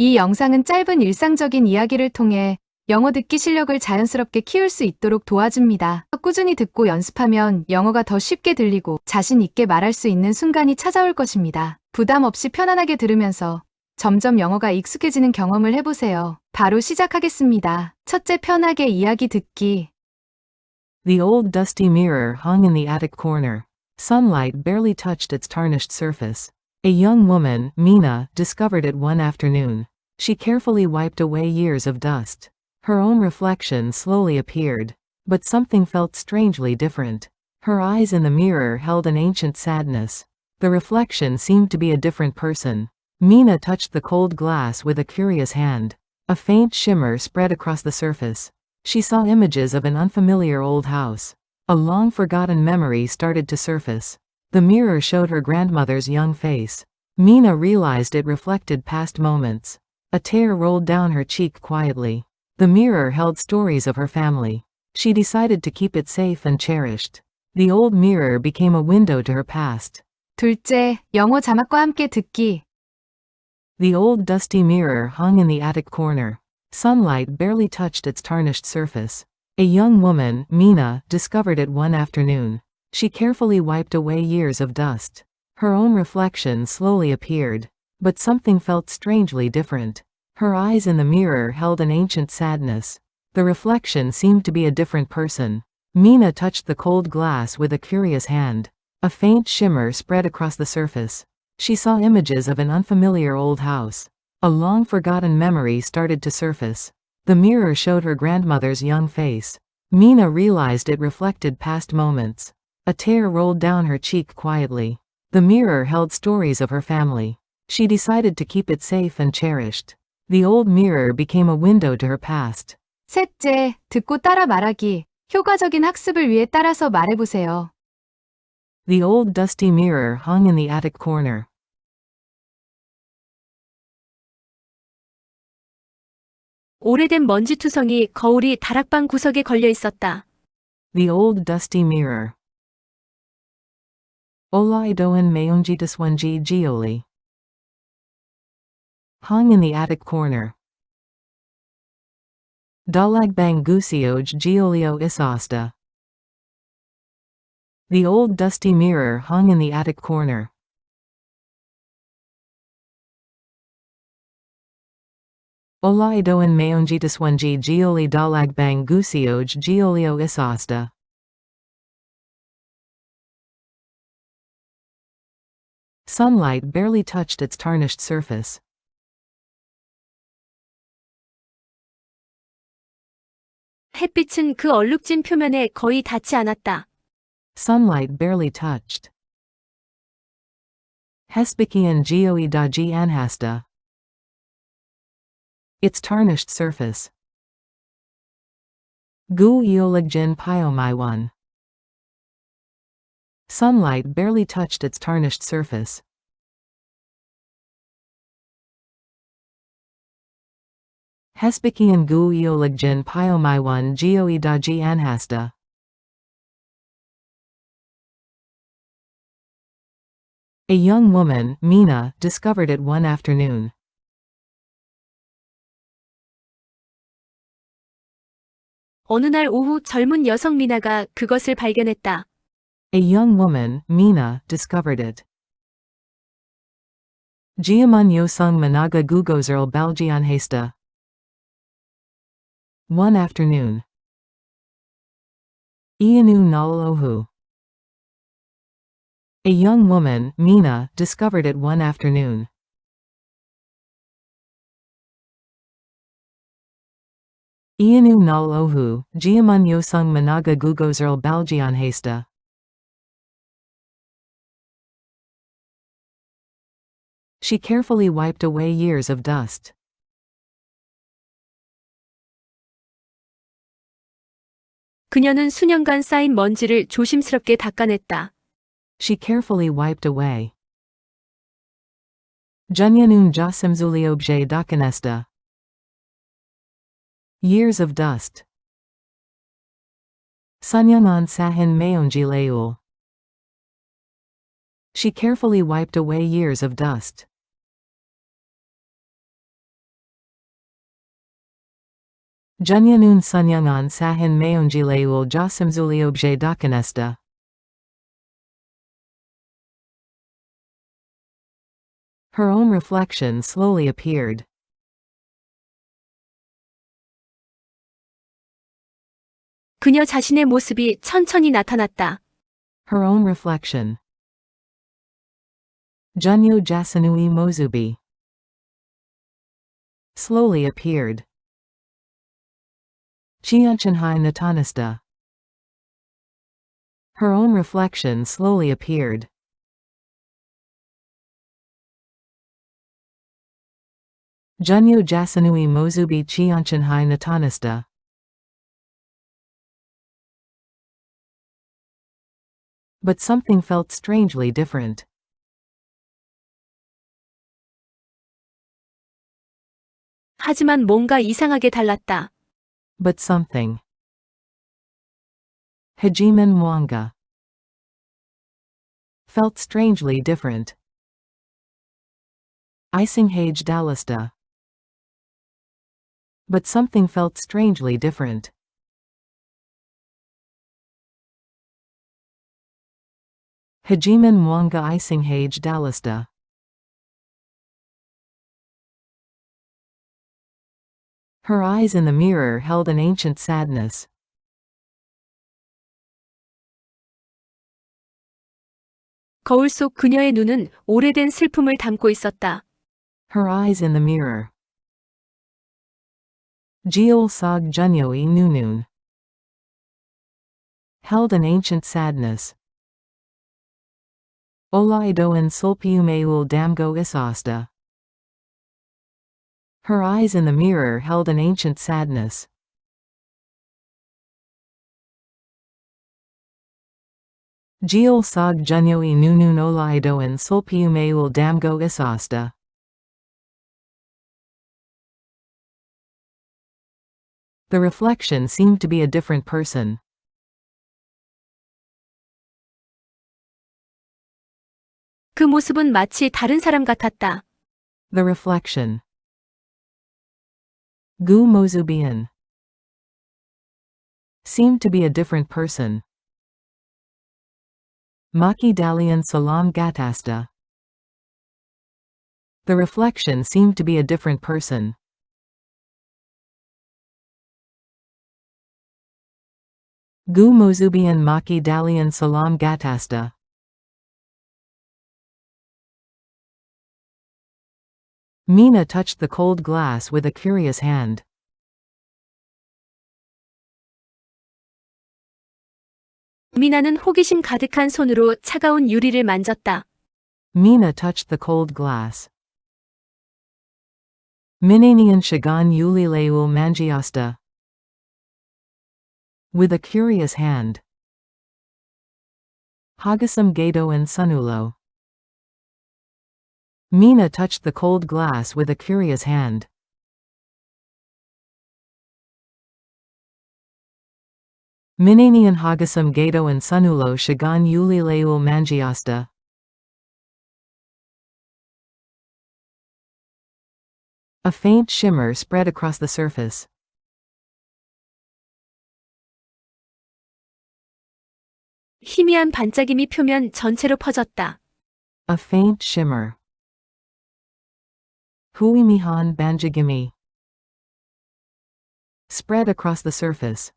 이 영상은 짧은 일상적인 이야기를 통해 영어 듣기 실력을 자연스럽게 키울 수 있도록 도와줍니다. 꾸준히 듣고 연습하면 영어가 더 쉽게 들리고 자신 있게 말할 수 있는 순간이 찾아올 것입니다. 부담 없이 편안하게 들으면서 점점 영어가 익숙해지는 경험을 해보세요. 바로 시작하겠습니다. 첫째, 편하게 이야기 듣기. The old dusty mirror hung in the attic corner. Sunlight barely touched its tarnished surface. A young woman, Mina, discovered it one afternoon. She carefully wiped away years of dust. Her own reflection slowly appeared. But something felt strangely different. Her eyes in the mirror held an ancient sadness. The reflection seemed to be a different person. Mina touched the cold glass with a curious hand. A faint shimmer spread across the surface. She saw images of an unfamiliar old house. A long-forgotten memory started to surface. The mirror showed her grandmother's young face. Mina realized it reflected past moments. A tear rolled down her cheek quietly. The mirror held stories of her family. She decided to keep it safe and cherished. The old mirror became a window to her past. 둘째, 영어 자막과 함께 듣기. The old dusty mirror hung in the attic corner. Sunlight barely touched its tarnished surface. A young woman, Mina, discovered it one afternoon. She carefully wiped away years of dust. Her own reflection slowly appeared. But something felt strangely different. Her eyes in the mirror held an ancient sadness. The reflection seemed to be a different person. Mina touched the cold glass with a curious hand. A faint shimmer spread across the surface. She saw images of an unfamiliar old house. A long-forgotten memory started to surface. The mirror showed her grandmother's young face. Mina realized it reflected past moments. A tear rolled down her cheek quietly. The mirror held stories of her family. She decided to keep it safe and cherished. The old mirror became a window to her past. 셋째, 듣고 따라 말하기. 효과적인 학습을 위해 따라서 말해보세요. The old dusty mirror hung in the attic corner. 오래된 먼지투성이 거울이 다락방 구석에 걸려 있었다. The old dusty mirror. Olai doen meonjitas wanji gioli. Hung in the attic corner. Dalagbang gusioj giolio isasta. The old dusty mirror hung in the attic corner. Olai doen meonjitas wanji gioli dalagbang gusioj giolio isasta. Sunlight barely touched its tarnished surface. 햇빛은 그 얼룩진 표면에 거의 닿지 않았다. Sunlight barely touched. Hesbikian geoi daji anhasta. Its tarnished surface. Gu eoligjen piomaiwan. Sunlight barely touched its tarnished surface. Hesbikian gu eoligjen piomaiwan geoi daji anhasta. A young woman, Mina, discovered it one afternoon. 어느 날 오후 젊은 여성 미나가 그것을 발견했다. A young woman, Mina, discovered it. Giaman yosung managa gugozerl baljian hesta. One afternoon. Ianu nalohu. A young woman, Mina, discovered it one afternoon. Ianu nalohu, Giaman yosung managa gugozerl baljian hesta. She carefully wiped away years of dust. 그녀는 수년간 쌓인 먼지를 조심스럽게 닦아냈다. She carefully wiped away. Junyanun jasimzuliobje dakanesta. Years of dust. Sunyangan sahin meonjileul. She carefully wiped away years of dust. Junyanun sunyangan sahin mayonjileul jasimzuliobje dakanesta. Her own reflection slowly appeared. 그녀 자신의 모습이 천천히 나타났다. Her own reflection. Junyo jasanui mozubi. Slowly appeared. Chianchanhai natanista. Her own reflection slowly appeared. Junyo jasanui mozubi chianchanhai natanista. But something felt strangely different. 하지만 뭔가 이상하게 달랐다. But something. Hajiman Mwanga. Felt strangely different. Isinghage Dalasta. But something felt strangely different. Hajiman Mwanga Isinghage Dalasta. Her eyes in the mirror held an ancient sadness. 거울 속 그녀의 눈은 오래된 슬픔을 담고 있었다. Her eyes in the mirror. Jeol Sog Junyoi Nunun. Held an ancient sadness. Olaidoan Sulpiumeul Damgo Isasta. Her eyes in the mirror held an ancient sadness. Jeol Sog Junyoi Nunun Olaidoan Sulpiumeul Damgo Isasta. The reflection seemed to be a different person. 그 모습은 마치 다른 사람 같았다. The reflection. Gu Mozubian. Seemed to be a different person. Maki Dalian Salam Gatasta. The reflection seemed to be a different person. Gu Mozubian Maki Dalian Salam Gatasta. Mina touched the cold glass with a curious hand. 미나는 호기심 가득한 손으로 차가운 유리를 만졌다. Mina touched the cold glass. Minanian Shagan Yulileul Mangiasta. With a curious hand. Hagasam Gado and Sunulo. Mina touched the cold glass with a curious hand. Minanian Hagasam Gado and Sunulo Shagan Yulileul Mangiasta. A faint shimmer spread across the surface. 희미한 반짝임이 표면 전체로 퍼졌다. A faint shimmer. Huimihan Banjigimi. Spread across the surface.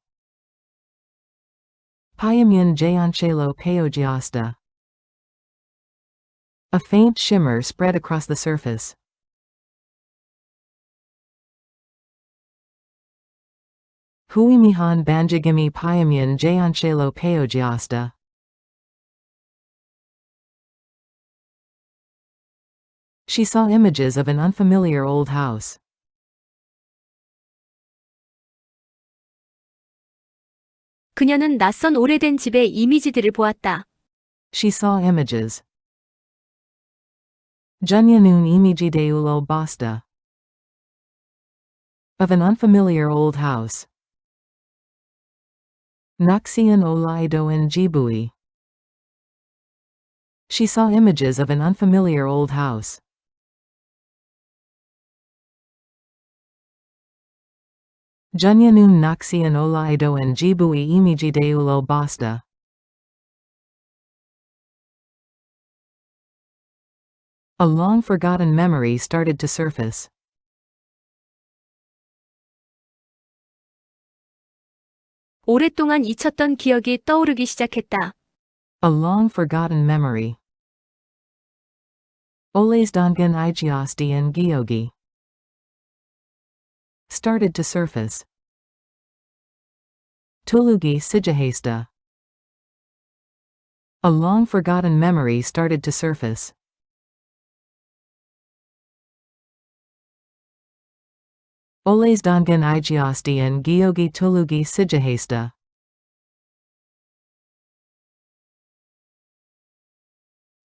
Payamyan Jayanchelo Peogiasta. A faint shimmer spread across the surface. Huimihan Banjigimi Payamyan Jayanchelo Peogiasta. She saw images of an unfamiliar old house. 그녀는 낯선 오래된 집의 이미지들을 보았다. She saw images. Junyanun Imijideulo Basta. Of an unfamiliar old house. Naxian Olaidoan Jibui. She saw images of an unfamiliar old house. Junyanun Naxian Olaido and Jibui Imijideulo Basta. A long-forgotten memory started to surface. 오랫동안 잊혔던 기억이 떠오르기 시작했다. A long-forgotten memory. Olesdangan Igiosti and Gyogi. Started to surface. Tulugi Sijahesta. A long-forgotten memory started to surface. Olesdangan Igiosti and Gyogi Tulugi Sijahesta.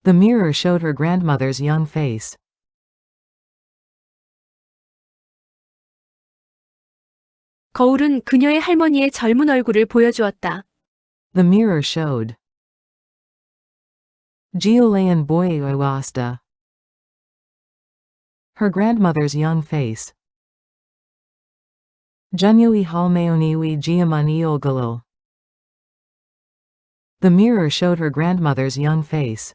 The mirror showed her grandmother's young face. 거울은 그녀의 할머니의 젊은 얼굴을 보여주었다. The mirror showed Giolayan Boyewasta. Her grandmother's young face. Junyui Halmeoniwi Giaman Iolgalil. The mirror showed her grandmother's young face.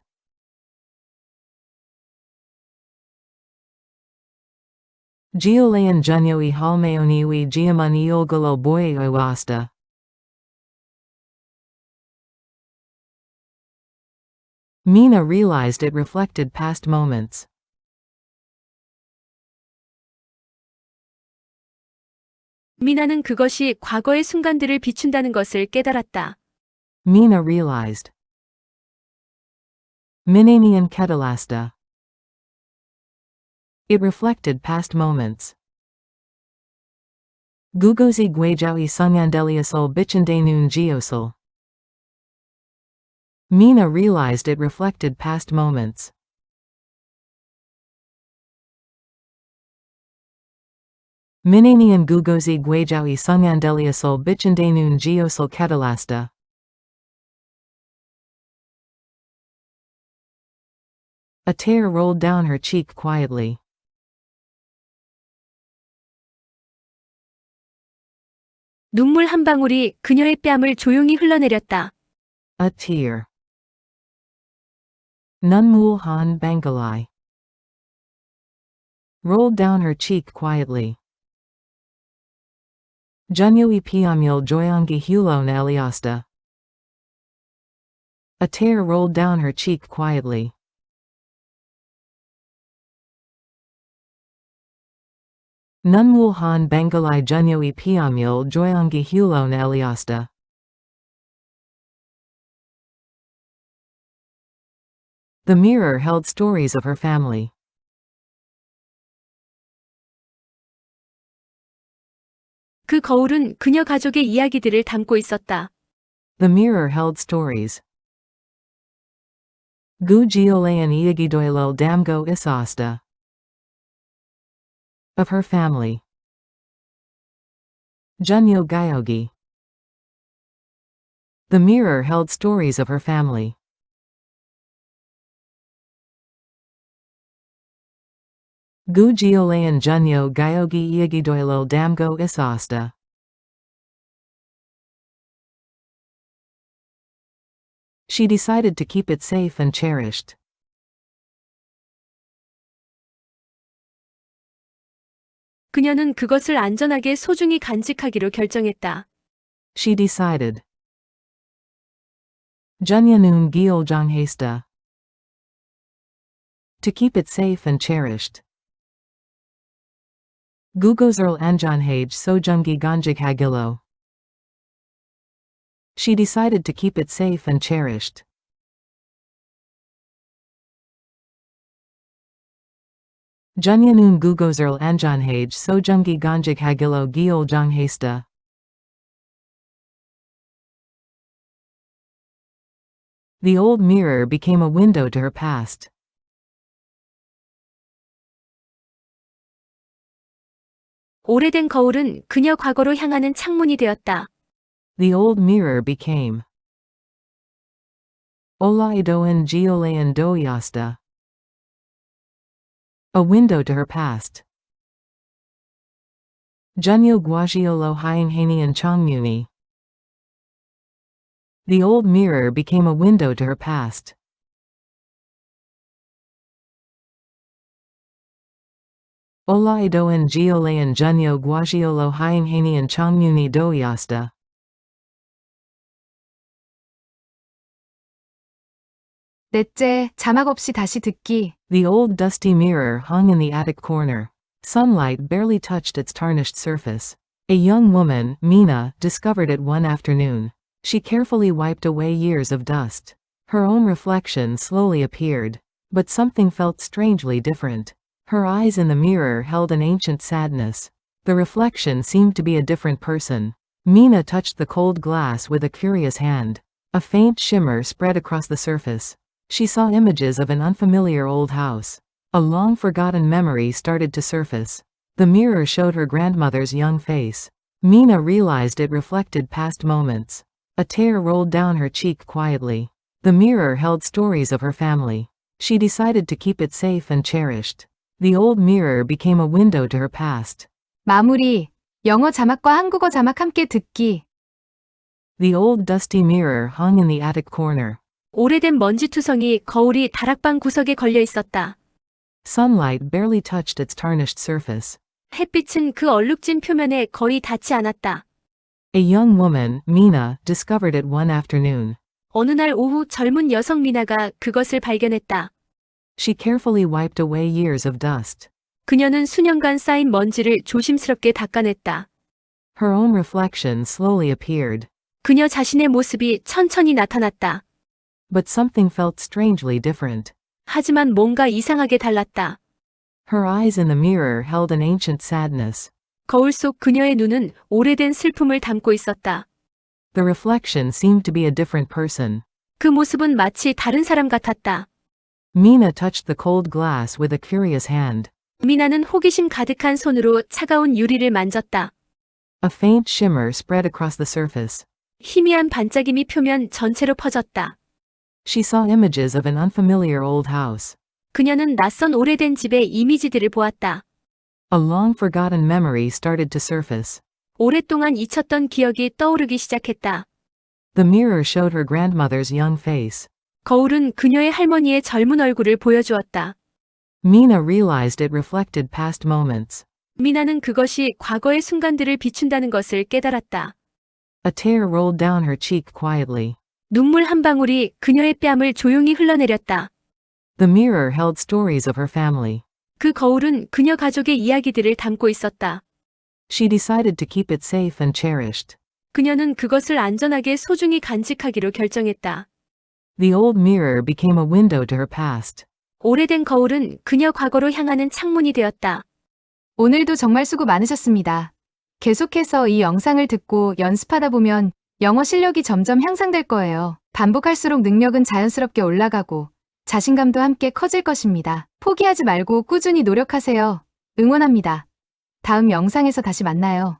Giolayan Junyui Halmeoniwi Giaman Iolgalil Boyewasta. Mina realized it reflected past moments. 미나는 그것이 과거의 순간들을 비춘다는 것을 깨달았다. Mina realized. Minanian Ketalasta. It reflected past moments. Gugozi Guejawi Sungandeliasol Bichandanun Geosol. Mina realized it reflected past moments. Minanian Gugozi Guejawi Sungandeliasol Bichandanun Geosol Ketalasta. A tear rolled down her cheek quietly. 눈물 한 방울이 그녀의 뺨을 조용히 흘러내렸다. A tear. Nunmul Han Bangalai. Rolled down her cheek quietly. Junyui Piamil Joyangi Hulon Eliasta. A tear rolled down her cheek quietly. Nunmul Han Bangalai Junyui Piamil Joyangi Hulon Eliasta. The mirror held stories of her family. 그 거울은 그녀 가족의 이야기들을 담고 있었다. The mirror held stories. Gu Giolayan Iagidoilil Damgo Isasta. Of her family. Junyo Gyogi. The mirror held stories of her family. Gu Giolayan Junyo Gyogi Iagidoilil Damgo Isasta. She decided to keep it safe and cherished. 그녀는 그것을 안전하게 소중히 간직하기로 결정했다. She decided. Junyanun Gyeoljanghesta. To keep it safe and cherished. Gugozerl Anjanhage Sojungi Ganjighagilo. She decided to keep it safe and cherished. Junyanun Gugozerl Anjanhage Sojungi Ganjighagilo Gyeoljanghesta. The old mirror became a window to her past. 오래된 거울은 그녀 과거로 향하는 창문이 되었다. The old mirror became Olaidoan Geolayan Doyasta. A window to her past. Junyo Guajiolo Hyanghaenian Chongmuni. The old mirror became a window to her past. Ola Idoan Giolayan Junyo Guajiolo Hyanghaenian Chongmuni Doyasta. 넷째, 자막 없이 다시 듣기. The old dusty mirror hung in the attic corner. Sunlight barely touched its tarnished surface. A young woman, Mina, discovered it one afternoon. She carefully wiped away years of dust. Her own reflection slowly appeared. But something felt strangely different. Her eyes in the mirror held an ancient sadness. The reflection seemed to be a different person. Mina touched the cold glass with a curious hand. A faint shimmer spread across the surface. She saw images of an unfamiliar old house. A long-forgotten memory started to surface. The mirror showed her grandmother's young face. Mina realized it reflected past moments. A tear rolled down her cheek quietly. The mirror held stories of her family. She decided to keep it safe and cherished. The old mirror became a window to her past. 마무리. 영어 자막과 한국어 자막 함께 듣기. The old dusty mirror hung in the attic corner. 오래된 먼지투성이 거울이 다락방 구석에 걸려 있었다. Sunlight barely touched its tarnished surface. 햇빛은 그 얼룩진 표면에 거의 닿지 않았다. A young woman, Mina, discovered it one afternoon. 어느 날 오후 젊은 여성 미나가 그것을 발견했다. She carefully wiped away years of dust. 그녀는 수년간 쌓인 먼지를 조심스럽게 닦아냈다. Her own reflection slowly appeared. 그녀 자신의 모습이 천천히 나타났다. But something felt strangely different. 하지만 뭔가 이상하게 달랐다. Her eyes in the mirror held an ancient sadness. 거울 속 그녀의 눈은 오래된 슬픔을 담고 있었다. The reflection seemed to be a different person. 그 모습은 마치 다른 사람 같았다. Mina touched the cold glass with a curious hand. 미나는 호기심 가득한 손으로 차가운 유리를 만졌다. A faint shimmer spread across the surface. 희미한 반짝임이 표면 전체로 퍼졌다. She saw images of an unfamiliar old house. 그녀는 낯선 오래된 집의 이미지들을 보았다. A long-forgotten memory started to surface. 오랫동안 잊혔던 기억이 떠오르기 시작했다. The mirror showed her grandmother's young face. 거울은 그녀의 할머니의 젊은 얼굴을 보여주었다. Mina realized it reflected past moments. 미나는 그것이 과거의 순간들을 비춘다는 것을 깨달았다. A tear rolled down her cheek quietly. 눈물 한 방울이 그녀의 뺨을 조용히 흘러내렸다. The mirror held stories of her family. 그 거울은 그녀 가족의 이야기들을 담고 있었다. She decided to keep it safe and cherished. 그녀는 그것을 안전하게 소중히 간직하기로 결정했다. The old mirror became a window to her past. 오래된 거울은 그녀 과거로 향하는 창문이 되었다. 오늘도 정말 수고 많으셨습니다. 계속해서 이 영상을 듣고 연습하다 보면 영어 실력이 점점 향상될 거예요. 반복할수록 능력은 자연스럽게 올라가고 자신감도 함께 커질 것입니다. 포기하지 말고 꾸준히 노력하세요. 응원합니다. 다음 영상에서 다시 만나요.